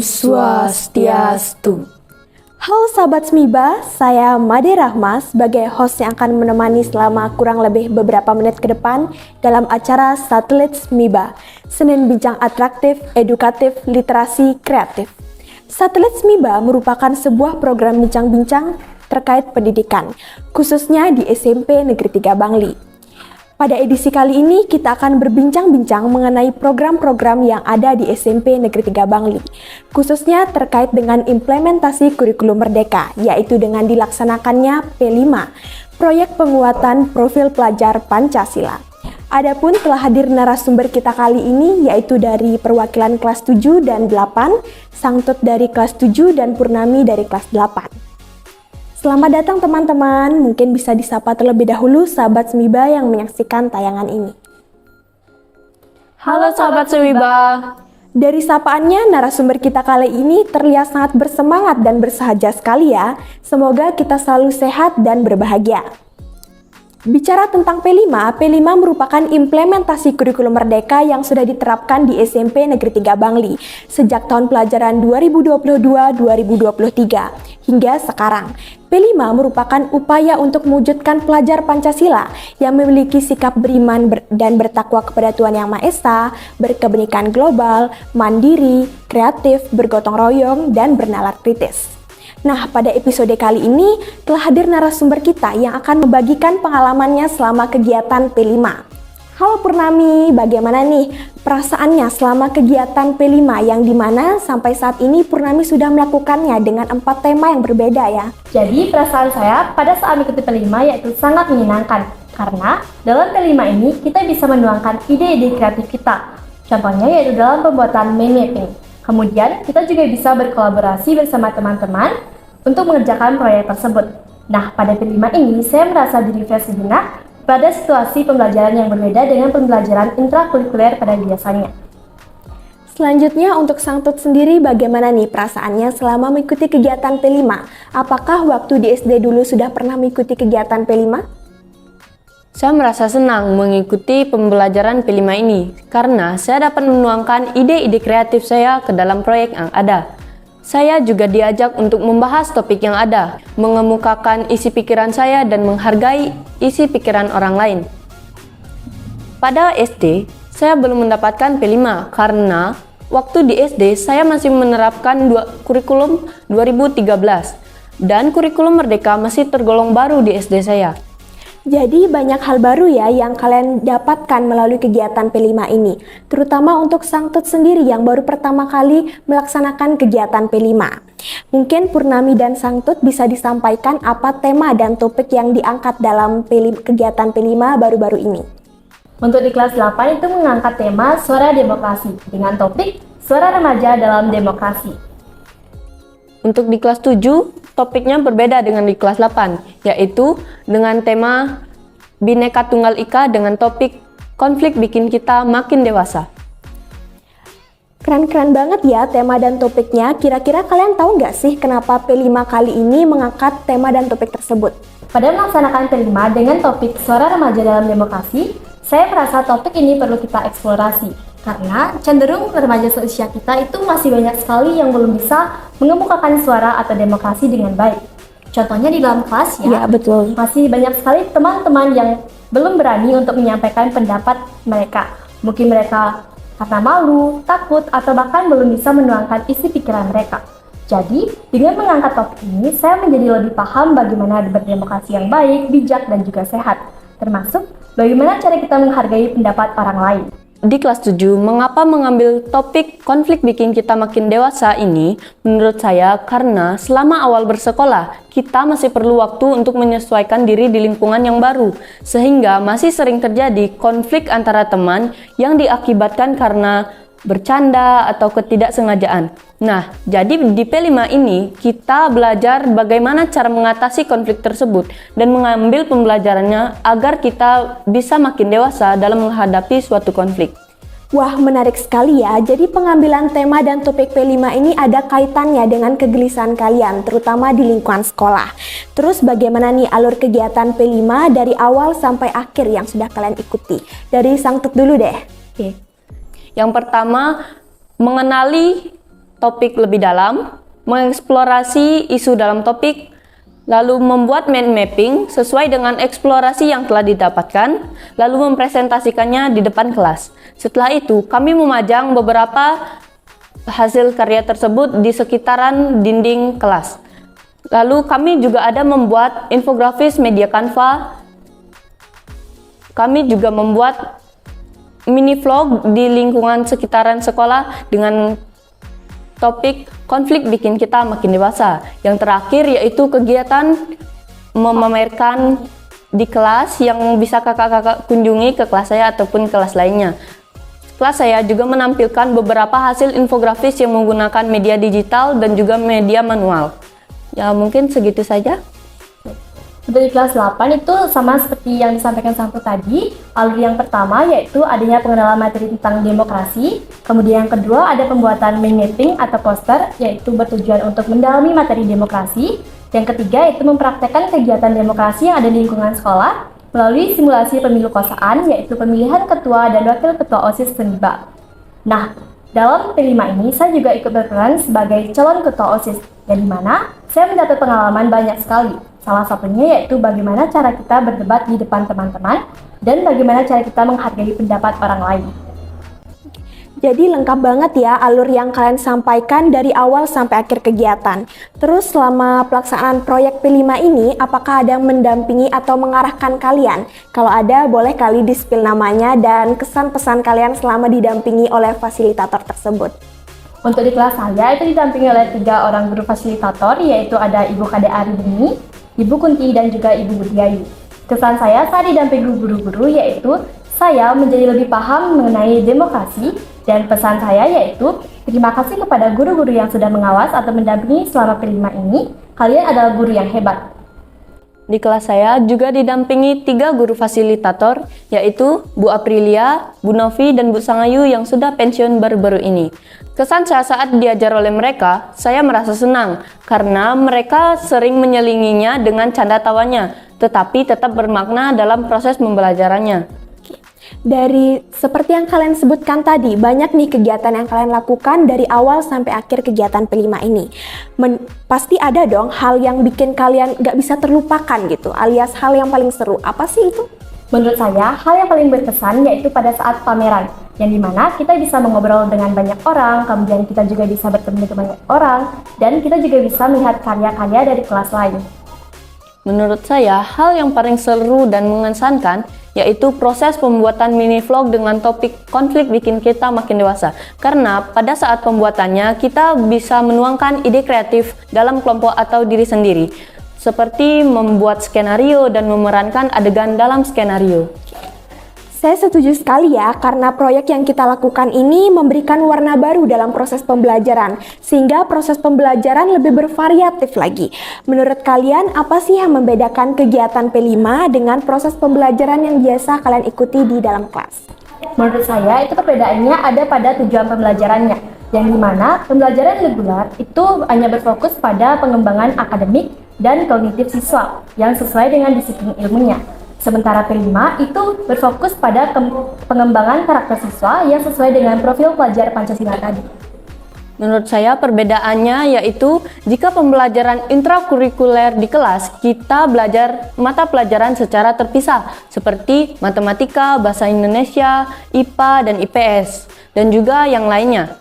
Swastiastu. Halo sahabat Smiba, saya Made Rahma sebagai host yang akan menemani selama kurang lebih beberapa menit ke depan dalam acara Satelit Smiba, Senin Bincang Atraktif, Edukatif, Literasi, Kreatif. Satelit Smiba merupakan sebuah program bincang-bincang terkait pendidikan, khususnya di SMP Negeri 3 Bangli. Pada edisi kali ini kita akan berbincang-bincang mengenai program-program yang ada di SMP Negeri 3 Bangli, khususnya terkait dengan implementasi kurikulum merdeka, yaitu dengan dilaksanakannya P5, proyek penguatan profil pelajar Pancasila. Adapun telah hadir narasumber kita kali ini yaitu dari perwakilan kelas 7 dan 8, Sangtut dari kelas 7 dan Purnami dari kelas 8. Selamat datang teman-teman, mungkin bisa disapa terlebih dahulu sahabat Smiba yang menyaksikan tayangan ini. Halo sahabat Smiba. Dari sapaannya, narasumber kita kali ini terlihat sangat bersemangat dan bersahaja sekali ya. Semoga kita selalu sehat dan berbahagia. Bicara tentang P5 merupakan implementasi kurikulum merdeka yang sudah diterapkan di SMP Negeri 3 Bangli sejak tahun pelajaran 2022-2023 hingga sekarang. P5 merupakan upaya untuk mewujudkan pelajar Pancasila yang memiliki sikap beriman dan bertakwa kepada Tuhan Yang Maha Esa, berkebinekaan global, mandiri, kreatif, bergotong royong, dan bernalar kritis. Nah, pada episode kali ini telah hadir narasumber kita yang akan membagikan pengalamannya selama kegiatan P5. Halo Purnami, bagaimana nih perasaannya selama kegiatan P5 yang dimana sampai saat ini Purnami sudah melakukannya dengan 4 tema yang berbeda ya? Jadi perasaan saya pada saat mengikuti P5 yaitu sangat menyenangkan karena dalam P5 ini kita bisa menuangkan ide-ide kreatif kita. Contohnya yaitu dalam pembuatan mind mapping. Kemudian kita juga bisa berkolaborasi bersama teman-teman untuk mengerjakan proyek tersebut. Nah, pada P5 ini saya merasa di-refresh sejenak pada situasi pembelajaran yang berbeda dengan pembelajaran intrakurikuler pada biasanya. Selanjutnya untuk Sangtut sendiri bagaimana nih perasaannya selama mengikuti kegiatan P5? Apakah waktu di SD dulu sudah pernah mengikuti kegiatan P5? Saya merasa senang mengikuti pembelajaran P5 ini karena saya dapat menuangkan ide-ide kreatif saya ke dalam proyek yang ada. Saya juga diajak untuk membahas topik yang ada, mengemukakan isi pikiran saya dan menghargai isi pikiran orang lain. Pada SD, saya belum mendapatkan P5 karena waktu di SD saya masih menerapkan kurikulum 2013 dan kurikulum merdeka masih tergolong baru di SD saya. Jadi banyak hal baru ya yang kalian dapatkan melalui kegiatan P5 ini, terutama untuk Sangtut sendiri yang baru pertama kali melaksanakan kegiatan P5. Mungkin Purnami dan Sangtut bisa disampaikan apa tema dan topik yang diangkat dalam kegiatan P5 baru-baru ini. Untuk di kelas 8 itu mengangkat tema Suara Demokrasi dengan topik Suara Remaja dalam Demokrasi. Untuk di kelas 7, topiknya berbeda dengan di kelas 8, yaitu dengan tema Bhinneka Tunggal Ika dengan topik Konflik Bikin Kita Makin Dewasa. Keren-keren banget ya tema dan topiknya. Kira-kira kalian tahu nggak sih kenapa P5 kali ini mengangkat tema dan topik tersebut? Pada melaksanakan P5 dengan topik Suara Remaja dalam Demokrasi, saya merasa topik ini perlu kita eksplorasi. Karena cenderung remaja seusia kita itu masih banyak sekali yang belum bisa mengemukakan suara atau demokrasi dengan baik. Contohnya di dalam kelas ya, betul. Masih banyak sekali teman-teman yang belum berani untuk menyampaikan pendapat mereka. Mungkin mereka karena malu, takut, atau bahkan belum bisa menuangkan isi pikiran mereka. Jadi, dengan mengangkat topik ini, saya menjadi lebih paham bagaimana berdemokrasi yang baik, bijak, dan juga sehat. Termasuk bagaimana cara kita menghargai pendapat orang lain. Di kelas 7, mengapa mengambil topik konflik bikin kita makin dewasa ini? Menurut saya, karena selama awal bersekolah, kita masih perlu waktu untuk menyesuaikan diri di lingkungan yang baru, sehingga masih sering terjadi konflik antara teman yang diakibatkan karena bercanda atau ketidaksengajaan. Nah, jadi di P5 ini kita belajar bagaimana cara mengatasi konflik tersebut dan mengambil pembelajarannya agar kita bisa makin dewasa dalam menghadapi suatu konflik. Wah, menarik sekali ya. Jadi pengambilan tema dan topik P5 ini ada kaitannya dengan kegelisahan kalian, terutama di lingkungan sekolah. Terus bagaimana nih alur kegiatan P5 dari awal sampai akhir yang sudah kalian ikuti? Dari Sangtut dulu deh. Oke. Yang pertama, mengenali topik lebih dalam, mengeksplorasi isu dalam topik, lalu membuat mind mapping sesuai dengan eksplorasi yang telah didapatkan, lalu mempresentasikannya di depan kelas. Setelah itu, kami memajang beberapa hasil karya tersebut di sekitaran dinding kelas. Lalu kami juga ada membuat infografis media Canva. Kami juga membuat mini vlog di lingkungan sekitaran sekolah dengan topik konflik bikin kita makin dewasa. Yang terakhir yaitu kegiatan memamerkan di kelas yang bisa kakak-kakak kunjungi ke kelas saya ataupun kelas lainnya. Kelas saya juga menampilkan beberapa hasil infografis yang menggunakan media digital dan juga media manual. Ya mungkin segitu saja. Untuk di kelas 8 itu sama seperti yang disampaikan Sampo tadi, alur yang pertama yaitu adanya pengenalan materi tentang demokrasi, kemudian yang kedua ada pembuatan mind mapping atau poster yaitu bertujuan untuk mendalami materi demokrasi, yang ketiga yaitu mempraktekkan kegiatan demokrasi yang ada di lingkungan sekolah melalui simulasi pemilu kosaan yaitu pemilihan ketua dan wakil ketua OSIS SMIBA. Nah, dalam P5 ini saya juga ikut berperan sebagai calon ketua OSIS, yang dimana saya mendapat pengalaman banyak sekali. Salah satunya yaitu bagaimana cara kita berdebat di depan teman-teman dan bagaimana cara kita menghargai pendapat orang lain. Jadi lengkap banget ya alur yang kalian sampaikan dari awal sampai akhir kegiatan. Terus selama pelaksanaan proyek P5 ini, apakah ada yang mendampingi atau mengarahkan kalian? Kalau ada, boleh kali di-spill namanya dan kesan pesan kalian selama didampingi oleh fasilitator tersebut. Untuk di kelas saya itu didampingi oleh 3 orang guru fasilitator, yaitu ada Ibu Kade Aridini, Ibu Kunti, dan juga Ibu Budiayu. Kesan saya saat didampingi guru-guru yaitu saya menjadi lebih paham mengenai demokrasi, dan pesan saya yaitu terima kasih kepada guru-guru yang sudah mengawas atau mendampingi selama P5 ini. Kalian adalah guru yang hebat. Di kelas saya juga didampingi 3 guru fasilitator, yaitu Bu Aprilia, Bu Novi, dan Bu Sangayu yang sudah pensiun baru-baru ini. Kesan saya saat diajar oleh mereka, saya merasa senang karena mereka sering menyelinginya dengan canda tawanya, tetapi tetap bermakna dalam proses pembelajarannya. Dari seperti yang kalian sebutkan tadi, banyak nih kegiatan yang kalian lakukan dari awal sampai akhir kegiatan P5 ini. Pasti ada dong hal yang bikin kalian gak bisa terlupakan gitu, alias hal yang paling seru. Apa sih itu? Menurut saya, hal yang paling berkesan yaitu pada saat pameran, yang dimana kita bisa mengobrol dengan banyak orang, kemudian kita juga bisa bertemu dengan banyak orang, dan kita juga bisa melihat karya-karya dari kelas lain. Menurut saya, hal yang paling seru dan mengesankan yaitu proses pembuatan mini vlog dengan topik konflik bikin kita makin dewasa. Karena pada saat pembuatannya, kita bisa menuangkan ide kreatif dalam kelompok atau diri sendiri. Seperti membuat skenario dan memerankan adegan dalam skenario. Saya setuju sekali ya, karena proyek yang kita lakukan ini memberikan warna baru dalam proses pembelajaran, sehingga proses pembelajaran lebih bervariatif lagi. Menurut kalian, apa sih yang membedakan kegiatan P5 dengan proses pembelajaran yang biasa kalian ikuti di dalam kelas? Menurut saya, itu perbedaannya ada pada tujuan pembelajarannya, yang dimana pembelajaran reguler itu hanya berfokus pada pengembangan akademik dan kognitif siswa yang sesuai dengan disiplin ilmunya. Sementara P5 itu berfokus pada pengembangan karakter siswa yang sesuai dengan profil pelajar Pancasila tadi. Menurut saya perbedaannya yaitu jika pembelajaran intrakurikuler di kelas, kita belajar mata pelajaran secara terpisah seperti matematika, bahasa Indonesia, IPA, dan IPS, dan juga yang lainnya.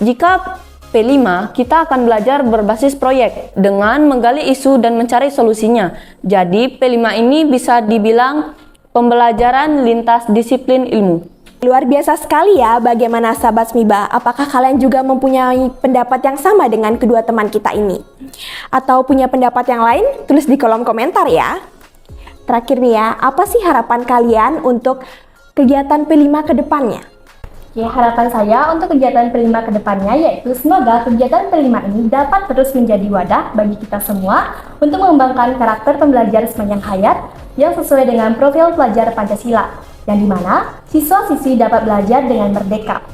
Jika P5, kita akan belajar berbasis proyek dengan menggali isu dan mencari solusinya. Jadi P5 ini bisa dibilang pembelajaran lintas disiplin ilmu. Luar biasa sekali ya bagaimana sahabat SMIBA. Apakah kalian juga mempunyai pendapat yang sama dengan kedua teman kita ini? Atau punya pendapat yang lain? Tulis di kolom komentar ya. Terakhir nih ya, apa sih harapan kalian untuk kegiatan P5 ke depannya? Ya, harapan saya untuk kegiatan P5 ke depannya yaitu semoga kegiatan P5 ini dapat terus menjadi wadah bagi kita semua untuk mengembangkan karakter pembelajar sepanjang hayat yang sesuai dengan profil pelajar Pancasila, yang dimana siswa-siswi dapat belajar dengan merdeka.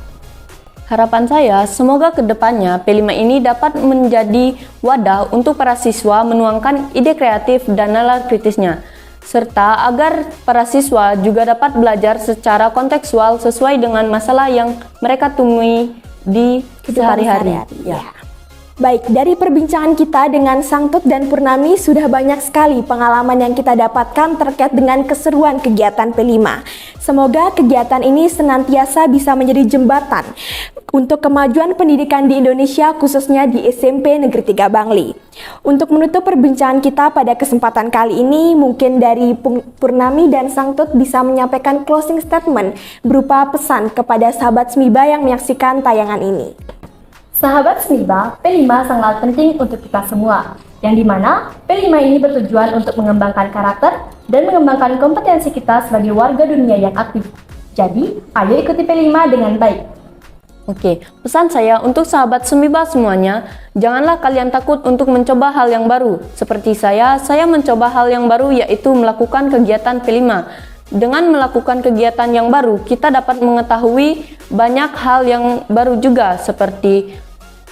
Harapan saya, semoga ke depannya P5 ini dapat menjadi wadah untuk para siswa menuangkan ide kreatif dan nalar kritisnya, serta agar para siswa juga dapat belajar secara kontekstual sesuai dengan masalah yang mereka temui di sehari-hari. Ya. Baik, dari perbincangan kita dengan Sang Tut dan Purnami sudah banyak sekali pengalaman yang kita dapatkan terkait dengan keseruan kegiatan P5. Semoga kegiatan ini senantiasa bisa menjadi jembatan untuk kemajuan pendidikan di Indonesia, khususnya di SMP Negeri 3 Bangli. Untuk menutup perbincangan kita pada kesempatan kali ini, mungkin dari Purnami dan Sang Tut bisa menyampaikan closing statement berupa pesan kepada sahabat SMIBA yang menyaksikan tayangan ini. Sahabat SMIBA, P5 sangat penting untuk kita semua, yang dimana P5 ini bertujuan untuk mengembangkan karakter dan mengembangkan kompetensi kita sebagai warga dunia yang aktif. Jadi, ayo ikuti P5 dengan baik. Oke, pesan saya untuk sahabat SMIBA semuanya, janganlah kalian takut untuk mencoba hal yang baru. Seperti saya mencoba hal yang baru yaitu melakukan kegiatan P5. Dengan melakukan kegiatan yang baru, kita dapat mengetahui banyak hal yang baru juga, seperti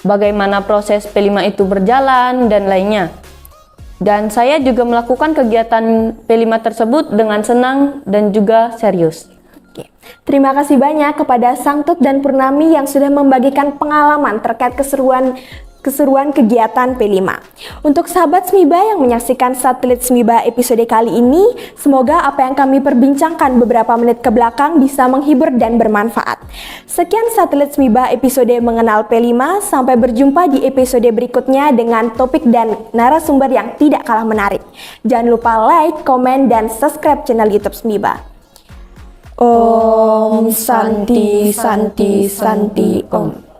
bagaimana proses P5 itu berjalan dan lainnya. Dan saya juga melakukan kegiatan P5 tersebut dengan senang dan juga serius. Oke. Terima kasih banyak kepada Sang Tut dan Purnami yang sudah membagikan pengalaman terkait keseruan kegiatan P5. Untuk sahabat SMIBA yang menyaksikan Satelit SMIBA episode kali ini, semoga apa yang kami perbincangkan beberapa menit ke belakang bisa menghibur dan bermanfaat. Sekian Satelit SMIBA episode mengenal P5, sampai berjumpa di episode berikutnya dengan topik dan narasumber yang tidak kalah menarik. Jangan lupa like, komen, dan subscribe channel YouTube SMIBA. Om Santi Santi Santi Om.